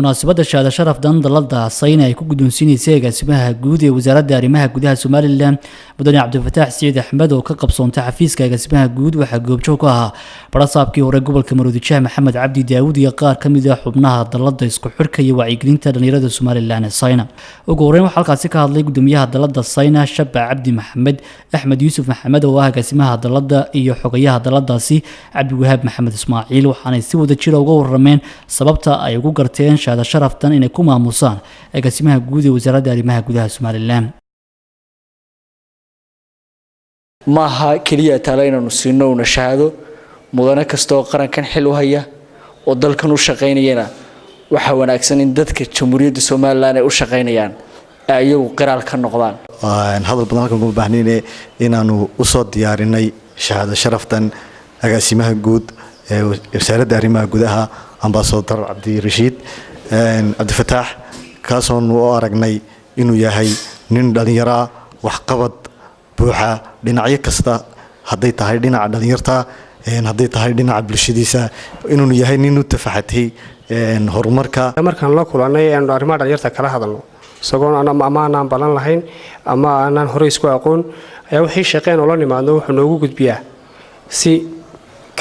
munaasabadda shahaado sharafdan dalada sayna ay ku guddoonsiinaysay agaasimaha guud ee wasaaradda arrimaha gudaha Somaliland mudane Cabdifataax Saciid Axmed oo ka qabsoontay xafiiska agaasimaha guud waxaa goobjoog ka ahaa barasaabkii hore gobolka Maroodijeeh Maxamed Cabdi Daawud iyo qaar ka mid ah xubnaha dalada isku xirka iyo wacyigelinta dhalinyarada Somaliland sayna ugu horeyn waxa halkaasi ka hadlay gudoomiyaha dalada sayna Shabba Cabdi Maxamed Axmed Yuusuf Maxamed oo ah agaasimaha dalada iyo xogayaha daladaasi Cabdi Wahaab Maxamed Ismaaciil waxaana si wada jir uga warrameen sababta ay ugu garteen shahaado sharaftan inay ku maamusaan agaasimaha guud ee wasaaradda arrimaha gudaha Somaliland maaha kaliya talaynaanu siino una shahaado mudane kasto qarankan xil u haya oo dalkan u shaqeynayna waxa wanaagsan in dadka jamhuuriyadda Somaliland ay u shaqeynayaan ayagu qiraal ka noqdaan hadal badan halkan ugu baahneen inaanu u soo diyaarinay shahaado sharaftan agaasimaha guud ee wasaaradda arrimaha gudaha ambassador Cabdi Rashid Cabdifataax kaasoo u aragnay inuu yahay nin dhalinyaro wax qabad buuxa dhinacyo kasta haday tahay dhinaca dhalinyarta haday tahay dhinaca bulshadiisa inuu yahay nin u tafaxatay horumarka markaan la kulanay arrimaha dhalinyarta kala hadalno isagoon aan balan lahayn ama aanan hore isku aqoon ayaa wixii shaqeyn oo la nimaado wuxuu noogu gudbiyaa si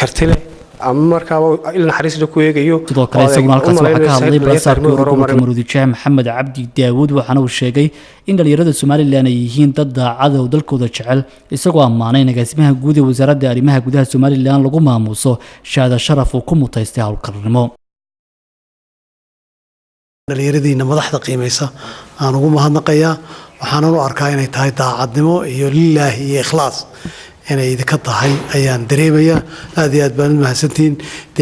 karti leh ama markaa ilaa xariisda ku eegayo sidoo kale isaguna halkaas waxa ka hadlay barasaabkii hore gobolka Maroodijeeh Maxamed Cabdi Daawud waxaana uu sheegay in dhalinyarada Somaliland ay yihiin dad daacad oo dalkooda jecel isagoo ammaanay agaasimaha guud ee wasaaradda arrimaha gudaha Somaliland lagu maamuuso shahaado sharaf oo ku mutaystay hawlkarnimo dhalinyaradiina madaxda qiimaysa aan ugu mahadnaqayaa waxaan u arkaa inay tahay daacadnimo iyo lilaahi iyo ikhlaas inay idinka tahay ayaan dareemayaa aad iyo aad baan u mahadsantiin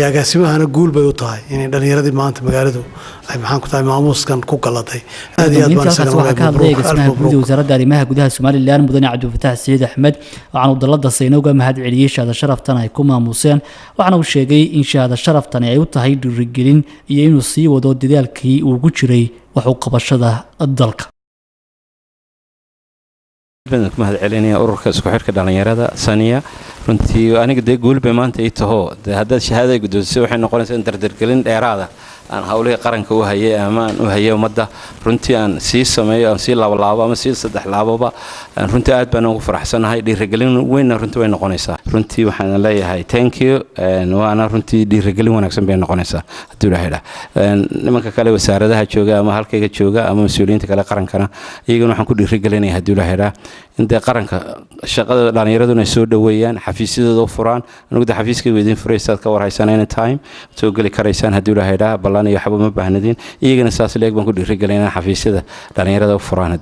agaasimahana guul bay u tahay inay dhalinyaradii maanta magaaladu ay maxaan ku tahay maamuuskan ku galaday aad iyo aad baan waxa ka hadlay agaasimaha guud ee wasaaradda arrimaha gudaha Somaliland mudane Cabdifataax Saciid Axmed waxaana uu dalada sayna uga mahad celiyay shahaado sharaftan ay ku maamuseen waxaana uu sheegay in shahaado sharaftan ay u tahay dhiirigelin iyo inuu sii wado dadaalkii uu ugu jiray wax u qabashada dalka بنك مهد علينا أورك سكحر كدالنيرة ثانية runtii aniga de guul bay maanta ii taho hadda shahaado ay guddoonsay waxay noqonaysaa in dardargelin dheeraad ah aan hawlaha qaranka u hayay ama aan u hayay ummadda runtii aan sii sameeyo aan sii laabo ama sii saddex laaboba runtii aad baan ugu faraxsanahay dhiirigelin weyn runtii way noqonaysaa runtii waxaan leeyahay thank you waana runtii dhiirigelin wanaagsan bay noqonaysaa hadii la helo nimanka kale wasaaradaha jooga ama halkayga jooga ama mas'uuliyiinta kale qarankana iyaguna waxaan ku dhiirigelinayaa hadii la helo in qaranka shaqada dhalinyaraduna soo dhaweeyaan xafiisyadooda furaan anigu xafiiskay weydin furaysaad ka warhaysan in time soo gali karaysaan hadii la hayraa balan iyo xabo ma baahnadin iyagana saas leeg baan ku dhiirigelinaa xafiisyada dhalinyarada furaan